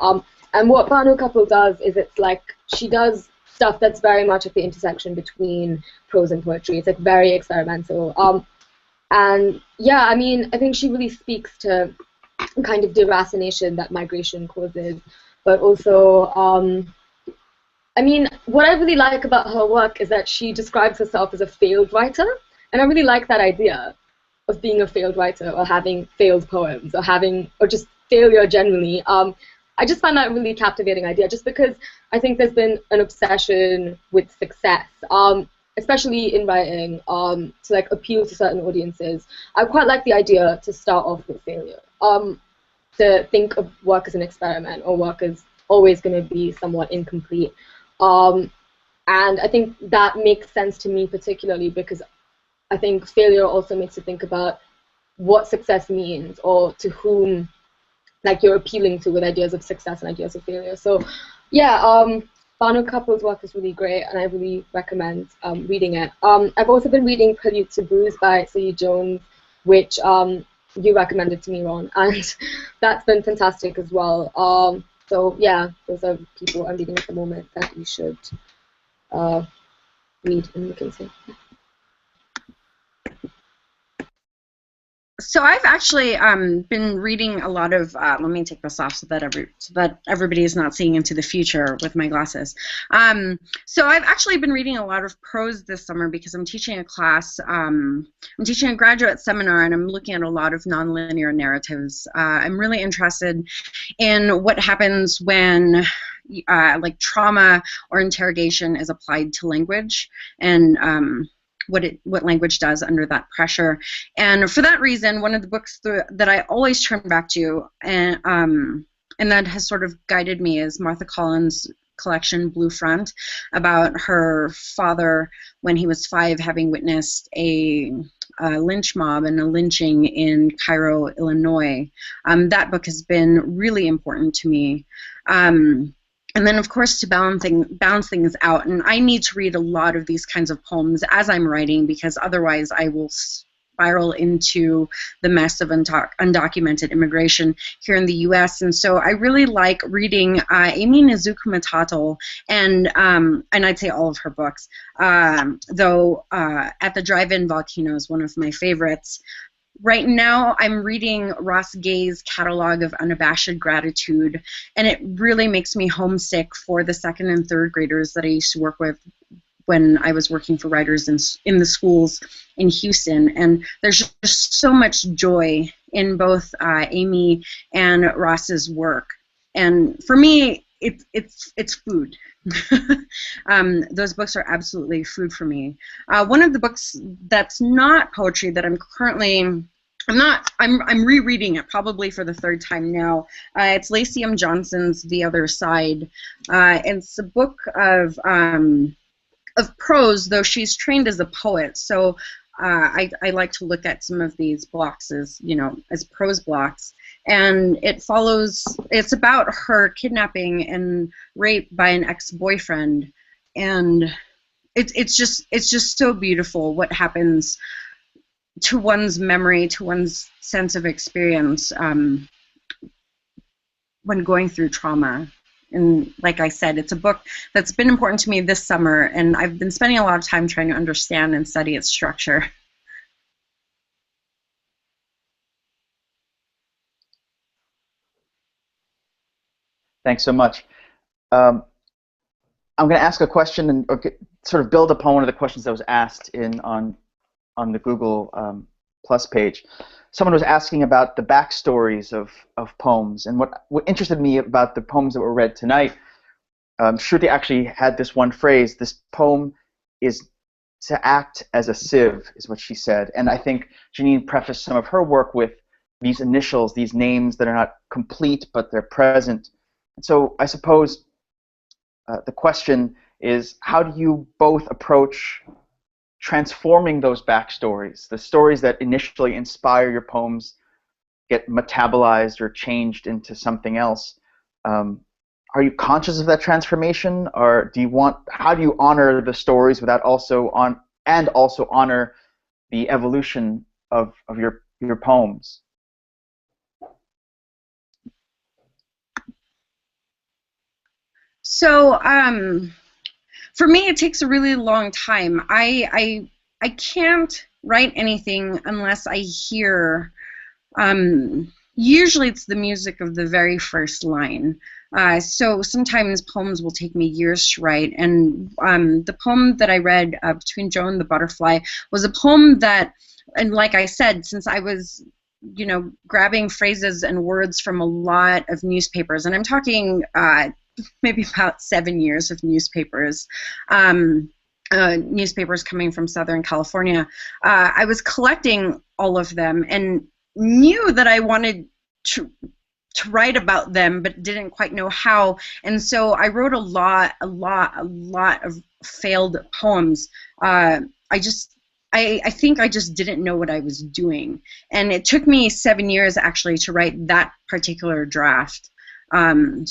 And what Banu Kapil does is it's like she does stuff that's very much at the intersection between prose and poetry. It's like very experimental. And yeah, I mean, I think she really speaks to kind of deracination that migration causes, but also, I mean, what I really like about her work is that she describes herself as a failed writer, and I really like that idea of being a failed writer, or having failed poems, or just failure generally. I just find that a really captivating idea, just because I think there's been an obsession with success, especially in writing, to like appeal to certain audiences. I quite like the idea to start off with failure, to think of work as an experiment, or work as always going to be somewhat incomplete. And I think that makes sense to me particularly because I think failure also makes you think about what success means, or to whom like you're appealing to with ideas of success and ideas of failure. So yeah, Banu Kapil's work is really great, and I really recommend reading it. I've also been reading Prelude to Bruise by Saeed Jones, which you recommended to me, Ron, and that's been fantastic as well. So yeah, those are people I'm reading at the moment that you should read and look into. So I've actually been reading a lot of. Let me take this off so that everybody is not seeing into the future with my glasses. So I've actually been reading a lot of prose this summer because I'm teaching a class. I'm teaching a graduate seminar, and I'm looking at a lot of nonlinear narratives. I'm really interested in what happens when like trauma or interrogation is applied to language, and what language does under that pressure. And for that reason, one of the books that I always turn back to, and that has sort of guided me, is Martha Collins' collection Blue Front, about her father when he was 5 having witnessed a lynch mob and a lynching in Cairo, Illinois. That book has been really important to me. And then, of course, to balance things out, and I need to read a lot of these kinds of poems as I'm writing, because otherwise I will spiral into the mess of undocumented immigration here in the U.S. And so I really like reading Amy Nezuko-Matatal, and I'd say all of her books, though At the Drive-In Volcano is one of my favorites. Right now, I'm reading Ross Gay's catalog of Unabashed Gratitude, and it really makes me homesick for the 2nd and 3rd graders that I used to work with when I was working for writers in the schools in Houston. And there's just so much joy in both Amy and Ross's work. And for me, it's food. Those books are absolutely food for me. One of the books that's not poetry that I'm rereading it probably for the 3rd time now. It's Lacey M. Johnson's The Other Side. It's a book of of prose, though she's trained as a poet. So I like to look at some of these blocks as, as prose blocks. And it's about her kidnapping and rape by an ex-boyfriend. And it's just so beautiful what happens to one's memory, to one's sense of experience when going through trauma. And like I said, it's a book that's been important to me this summer, and I've been spending a lot of time trying to understand and study its structure. Thanks so much. I'm going to ask a question and sort of build upon one of the questions that was asked on the Google Plus page. Someone was asking about the backstories of poems, and what interested me about the poems that were read tonight. Shruti actually had this one phrase: "This poem is to act as a sieve," is what she said. And I think Janine prefaced some of her work with these initials, these names that are not complete but they're present. And so I suppose the question is, how do you both approach transforming those backstories, the stories that initially inspire your poems, get metabolized or changed into something else? Are you conscious of that transformation, or how do you honor the stories without also honor the evolution of your poems? So for me, it takes a really long time. I can't write anything unless I hear. Usually, it's the music of the very first line. So sometimes poems will take me years to write. And the poem that I read, Between Joe and the Butterfly, was a poem that, and like I said, since I was grabbing phrases and words from a lot of newspapers, and I'm talking maybe about 7 years of newspapers, newspapers coming from Southern California. I was collecting all of them and knew that I wanted to write about them, but didn't quite know how. And so I wrote a lot of failed poems. I think I just didn't know what I was doing. And it took me 7 years actually to write that particular draft. So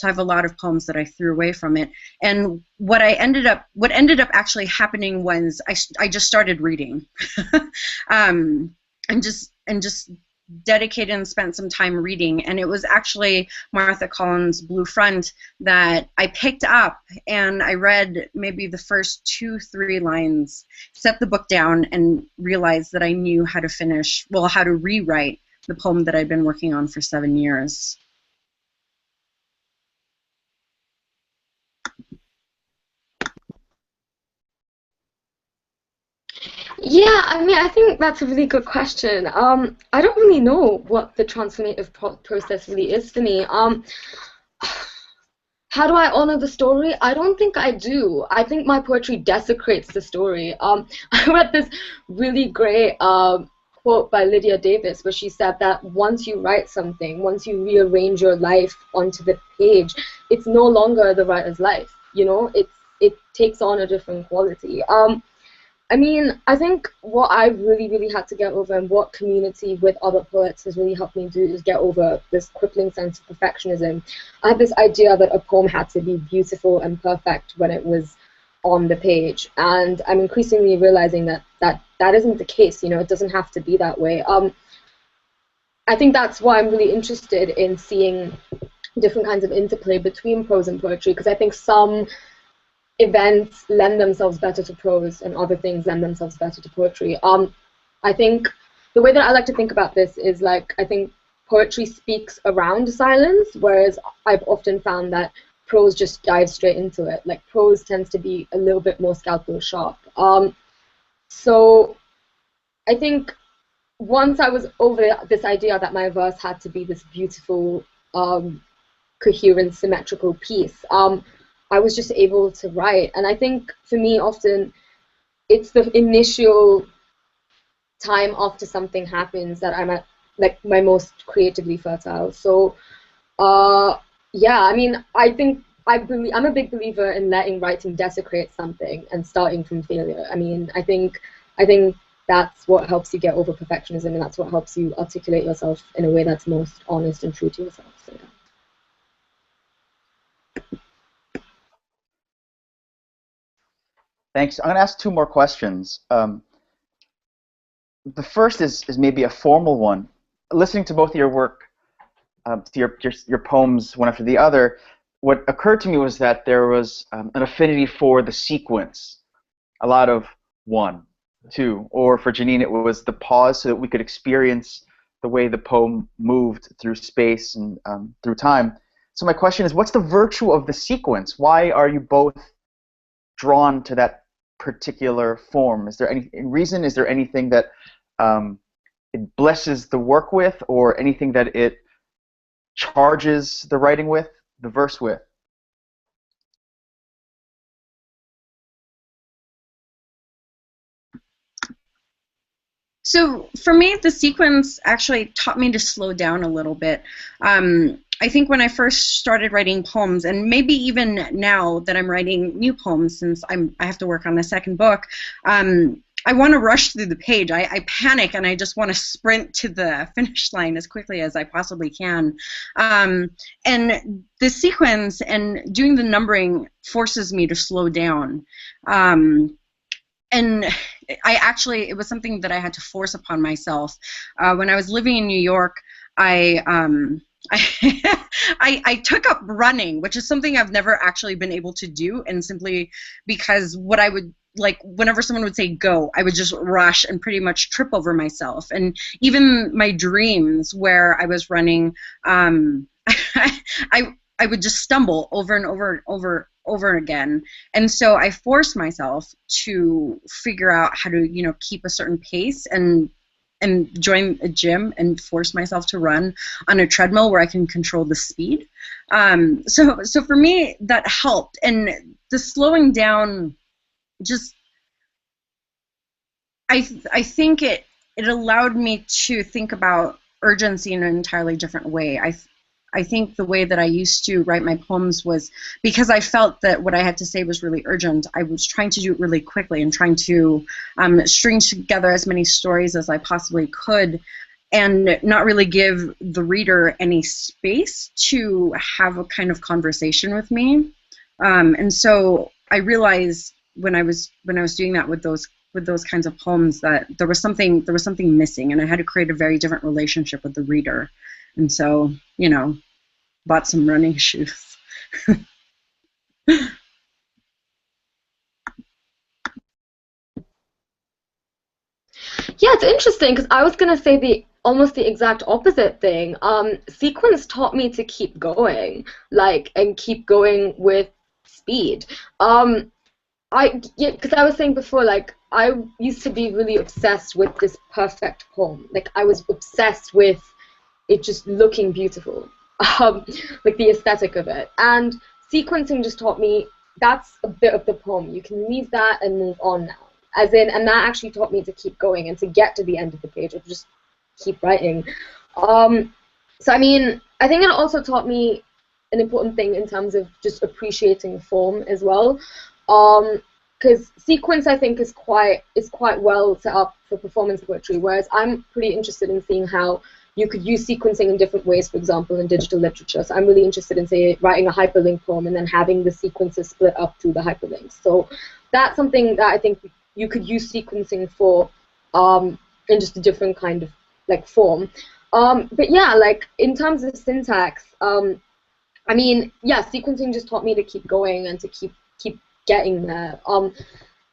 I have a lot of poems that I threw away from it. And what ended up actually happening was I just started reading, and just dedicated and spent some time reading. And it was actually Martha Collins' Blue Front that I picked up, and I read maybe the first 2-3 lines, set the book down, and realized that I knew how to rewrite the poem that I'd been working on for 7 years. Yeah, I mean, I think that's a really good question. I don't really know what the transformative process really is for me. How do I honor the story? I don't think I do. I think my poetry desecrates the story. I read this really great quote by Lydia Davis where she said that once you write something, once you rearrange your life onto the page, it's no longer the writer's life. It takes on a different quality. I mean, I think what I really had to get over, and what community with other poets has really helped me do, is get over this crippling sense of perfectionism. I had this idea that a poem had to be beautiful and perfect when it was on the page, and I'm increasingly realizing that isn't the case. It doesn't have to be that way. I think that's why I'm really interested in seeing different kinds of interplay between prose and poetry, because I think some events lend themselves better to prose and other things lend themselves better to poetry. I think the way that I like to think about this is I think poetry speaks around silence, whereas I've often found that prose just dives straight into it. Prose tends to be a little bit more scalpel sharp. So I think once I was over this idea that my verse had to be this beautiful, coherent, symmetrical piece, I was just able to write. And I think for me, often it's the initial time after something happens that I'm at my most creatively fertile. So yeah, I mean, I think I'm a big believer in letting writing desecrate something and starting from failure. I mean, I think that's what helps you get over perfectionism, and that's what helps you articulate yourself in a way that's most honest and true to yourself. So yeah. Thanks. I'm going to ask two more questions. The first is maybe a formal one. Listening to both of your work, to your poems one after the other, what occurred to me was that there was an affinity for the sequence, a lot of 1, 2, or for Janine it was the pause so that we could experience the way the poem moved through space and through time. So my question is, what's the virtue of the sequence? Why are you both drawn to that particular form? Is there any reason? Is there anything that it blesses the work with, or anything that it charges the writing with, the verse with? So for me, the sequence actually taught me to slow down a little bit. I think when I first started writing poems, and maybe even now that I'm writing new poems since I have to work on the second book, I want to rush through the page. I panic and I just want to sprint to the finish line as quickly as I possibly can. And the sequence and doing the numbering forces me to slow down. And it was something that I had to force upon myself. When I was living in New York, I took up running, which is something I've never actually been able to do, and simply because what I would, like, whenever someone would say go, I would just rush and pretty much trip over myself. And even my dreams where I was running, I would just stumble over and over again. And so I forced myself to figure out how to, keep a certain pace and join a gym and force myself to run on a treadmill where I can control the speed. So for me, that helped. And the slowing down, just, I think it allowed me to think about urgency in an entirely different way. I think the way that I used to write my poems was because I felt that what I had to say was really urgent. I was trying to do it really quickly and trying to string together as many stories as I possibly could, and not really give the reader any space to have a kind of conversation with me. And so I realized when I was doing that with those kinds of poems that there was something missing, and I had to create a very different relationship with the reader. And so, bought some running shoes. Yeah, it's interesting because I was gonna say almost the exact opposite thing. Sequence taught me to keep going, and keep going with speed. Because I was saying before, I used to be really obsessed with this perfect poem. I was obsessed with it just looking beautiful, the aesthetic of it. And sequencing just taught me that's a bit of the poem. You can leave that and move on now. And that actually taught me to keep going and to get to the end of the page, or just keep writing. So I mean, I think it also taught me an important thing in terms of just appreciating form as well. Because sequence, I think, is quite well set up for performance poetry, whereas I'm pretty interested in seeing how you could use sequencing in different ways, for example, in digital literature. So I'm really interested in, say, writing a hyperlink poem and then having the sequences split up through the hyperlinks. So that's something that I think you could use sequencing for in just a different kind of form. But yeah, in terms of syntax, I mean, yeah, sequencing just taught me to keep going and to keep getting there.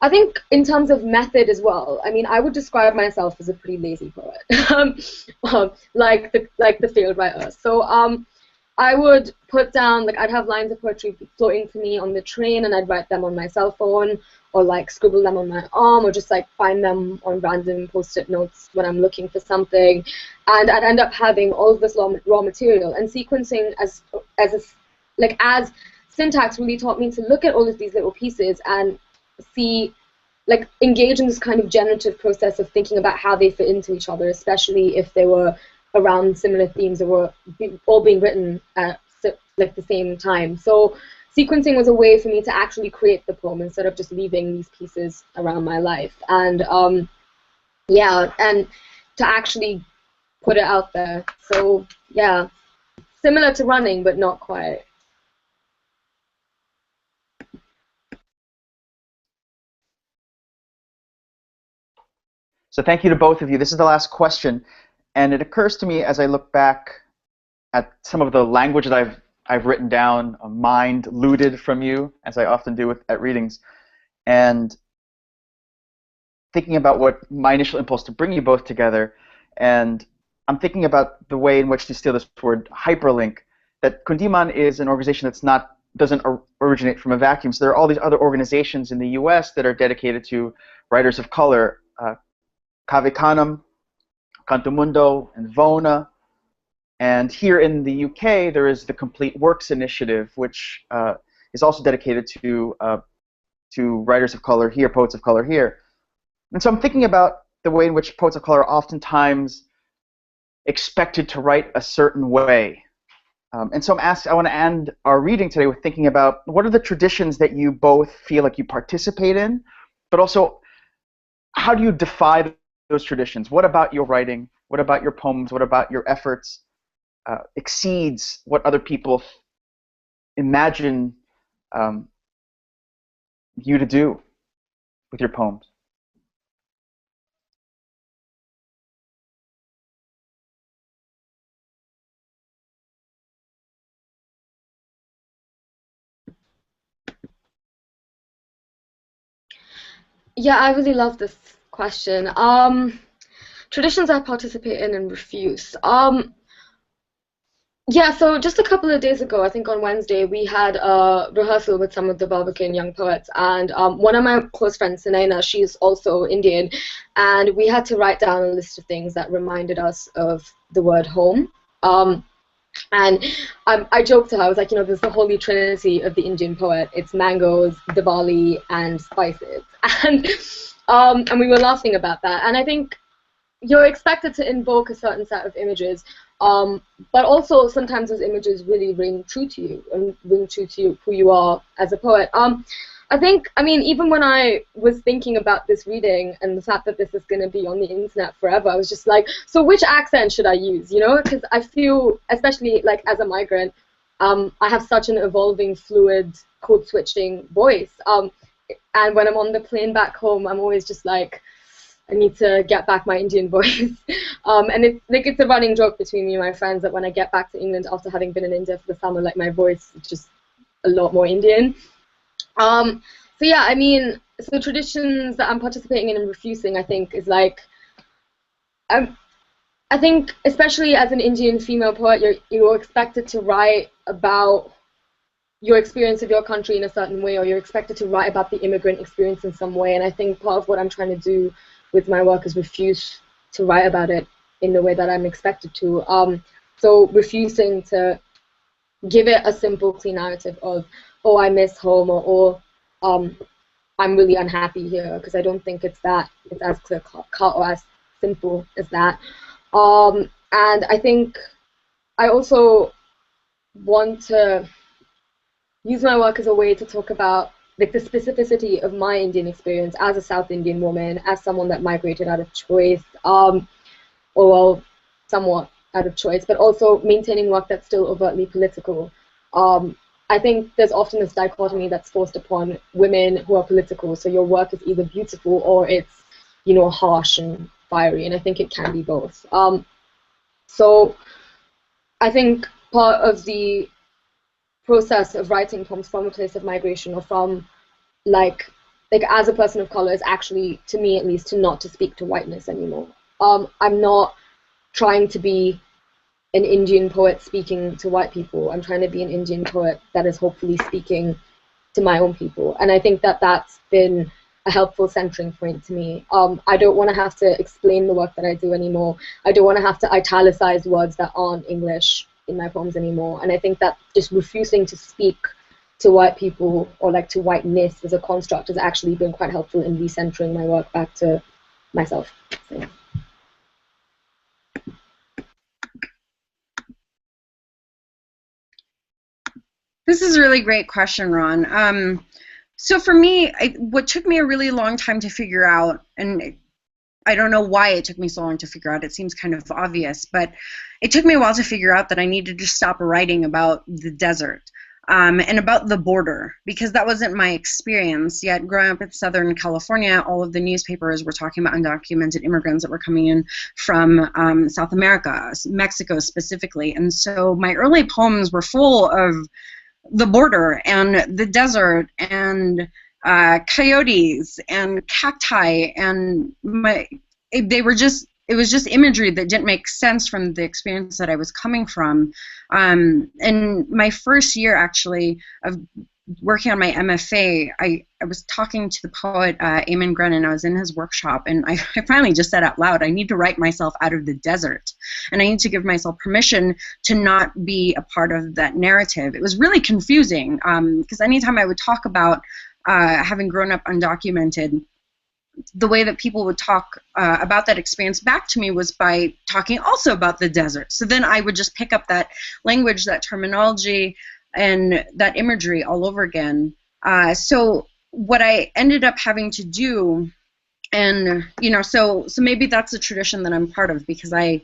I think in terms of method as well, I mean, I would describe myself as a pretty lazy poet, like the field writer. So I would put down, I'd have lines of poetry floating to me on the train, and I'd write them on my cell phone, or scribble them on my arm, or just find them on random post-it notes when I'm looking for something, and I'd end up having all of this raw material. And sequencing as syntax really taught me to look at all of these little pieces and see, engage in this kind of generative process of thinking about how they fit into each other, especially if they were around similar themes or were all being written at the same time. So sequencing was a way for me to actually create the poem instead of just leaving these pieces around my life. And yeah, and to actually put it out there. So yeah, similar to running, but not quite. So thank you to both of you. This is the last question, and it occurs to me as I look back at some of the language that I've written down, a mind looted from you, as I often do at readings, and thinking about what my initial impulse to bring you both together, and I'm thinking about the way in which to steal this word hyperlink, that Kundiman is an organization that's doesn't originate from a vacuum. So there are all these other organizations in the US that are dedicated to writers of color, Kavikanam, Cantomundo, and Vona. And here in the UK, there is the Complete Works Initiative, which is also dedicated to writers of color here, poets of color here. And so I'm thinking about the way in which poets of color are oftentimes expected to write a certain way. And so I want to end our reading today with thinking about what are the traditions that you both feel like you participate in, but also how do you defy those traditions? What about your writing? What about your poems? What about your efforts exceeds what other people imagine you to do with your poems? Yeah, I really love this question. Traditions I participate in and refuse. Yeah, so just a couple of days ago, I think on Wednesday, we had a rehearsal with some of the Barbican young poets, and one of my close friends, Sunaina, she's also Indian, and we had to write down a list of things that reminded us of the word home. And I joked to her, I was like, you know, there's the holy trinity of the Indian poet. It's mangoes, Diwali, and spices. And we were laughing about that. And I think you're expected to invoke a certain set of images, but also sometimes those images really ring true to you and ring true to you, who you are as a poet. I mean, even when I was thinking about this reading and the fact that this is going to be on the internet forever, I was just like, so which accent should I use, you know? Because I feel, especially like as a migrant, I have such an evolving, fluid, code-switching voice. And when I'm on the plane back home, I'm always just like, I need to get back my Indian voice. And it's a running joke between me and my friends that when I get back to England after having been in India for the summer, like my voice is just a lot more Indian. So yeah, I mean, so traditions that I'm participating in and refusing, I think, is like, I think especially as an Indian female poet, you're expected to write about your experience of your country in a certain way, or you're expected to write about the immigrant experience in some way. And I think part of what I'm trying to do with my work is refuse to write about it in the way that I'm expected to. So refusing to give it a simple, clean narrative of, oh, I miss home, or I'm really unhappy here, because I don't think it's as clear cut or as simple as that. And I think I also want to use my work as a way to talk about like the specificity of my Indian experience as a South Indian woman, as someone that migrated out of choice, or well, somewhat out of choice, but also maintaining work that's still overtly political. I think there's often this dichotomy that's forced upon women who are political. So your work is either beautiful or it's, you know, harsh and fiery, and I think it can be both. So I think part of the process of writing poems from a place of migration or from like as a person of color is actually, to me at least, to not to speak to whiteness anymore. I'm not trying to be an Indian poet speaking to white people. I'm trying to be an Indian poet that is hopefully speaking to my own people. And I think that that's been a helpful centering point to me. I don't want to have to explain the work that I do anymore. I don't want to have to italicize words that aren't English in my poems anymore. And I think that just refusing to speak to white people or like to whiteness as a construct has actually been quite helpful in recentering my work back to myself. So, yeah. This is a really great question, Ron. So for me, what took me a really long time to figure out, and I don't know why it took me so long to figure out, it seems kind of obvious, but it took me a while to figure out that I needed to stop writing about the desert and about the border, because that wasn't my experience. Yet growing up in Southern California, all of the newspapers were talking about undocumented immigrants that were coming in from South America, Mexico specifically. And so my early poems were full of the border and the desert and coyotes and cacti, and it was just imagery that didn't make sense from the experience that I was coming from. In my first year, actually, of working on my MFA, I was talking to the poet Eamon Grennan. I was in his workshop, and I finally just said out loud, I need to write myself out of the desert, and I need to give myself permission to not be a part of that narrative. It was really confusing, because anytime I would talk about having grown up undocumented, the way that people would talk about that experience back to me was by talking also about the desert. So then I would just pick up that language, that terminology, and that imagery all over again. So what I ended up having to do, and so maybe that's a tradition that I'm part of, because I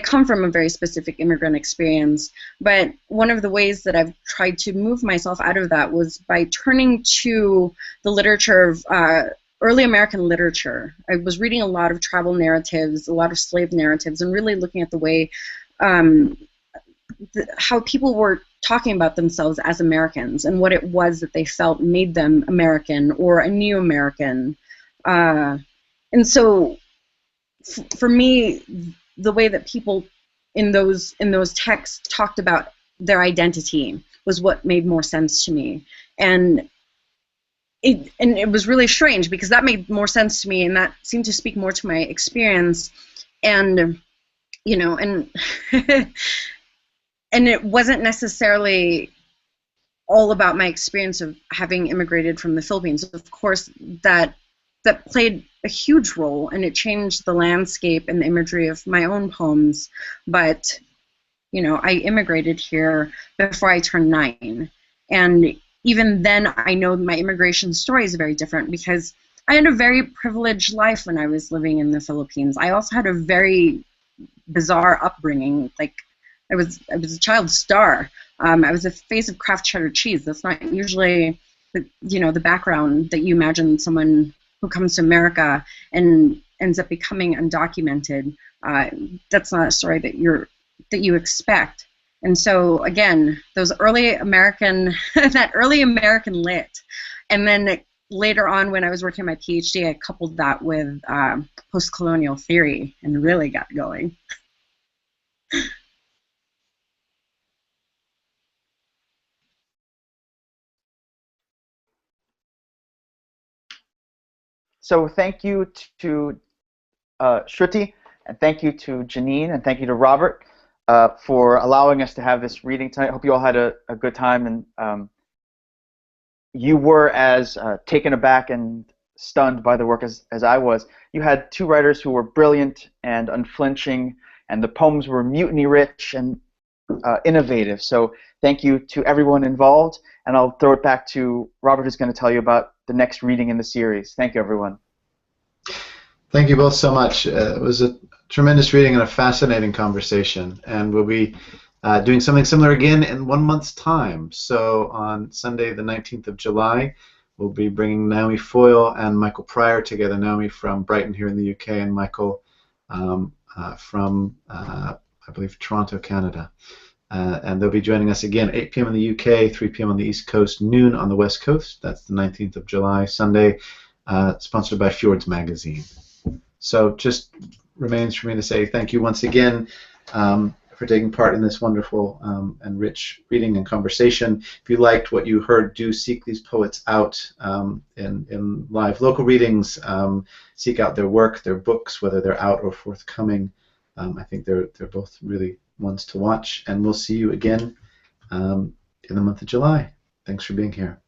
come from a very specific immigrant experience. But one of the ways that I've tried to move myself out of that was by turning to the literature of early American literature. I was reading a lot of travel narratives, a lot of slave narratives, and really looking at the way how people were talking about themselves as Americans and what it was that they felt made them American or a new American. And so for me, the way that people in those texts talked about their identity was what made more sense to me. And it was really strange, because that made more sense to me, and that seemed to speak more to my experience. And and and it wasn't necessarily all about my experience of having immigrated from the Philippines. Of course, that played a huge role, and it changed the landscape and the imagery of my own poems. But I immigrated here before I turned 9, and even then, I know my immigration story is very different, because I had a very privileged life when I was living in the Philippines. I also had a very bizarre upbringing. Like, I was a child star. I was the face of Kraft cheddar cheese. That's not usually the background that you imagine someone who comes to America and ends up becoming undocumented. That's not a story that you expect. And so again, those early American, that early American lit, and then later on when I was working on my PhD, I coupled that with post-colonial theory and really got going. So thank you to Shruti, and thank you to Janine, and thank you to Robert for allowing us to have this reading tonight. I hope you all had a good time, and you were as taken aback and stunned by the work as I was. You had two writers who were brilliant and unflinching, and the poems were mutiny-rich and innovative. So thank you to everyone involved, and I'll throw it back to Robert, who's going to tell you about the next reading in the series. Thank you, everyone. Thank you both so much. It was a tremendous reading and a fascinating conversation, and we'll be doing something similar again in 1 month's time. So on Sunday, the 19th of July, we'll be bringing Naomi Foyle and Michael Pryor together. Naomi from Brighton here in the UK, and Michael from, I believe, Toronto, Canada. And they'll be joining us again, 8 p.m. in the UK, 3 p.m. on the East Coast, noon on the West Coast. That's the 19th of July, Sunday, sponsored by Fjords Magazine. So just remains for me to say thank you once again for taking part in this wonderful and rich reading and conversation. If you liked what you heard, do seek these poets out in live local readings. Seek out their work, their books, whether they're out or forthcoming. I think they're both really ones to watch, and we'll see you again in the month of July. Thanks for being here.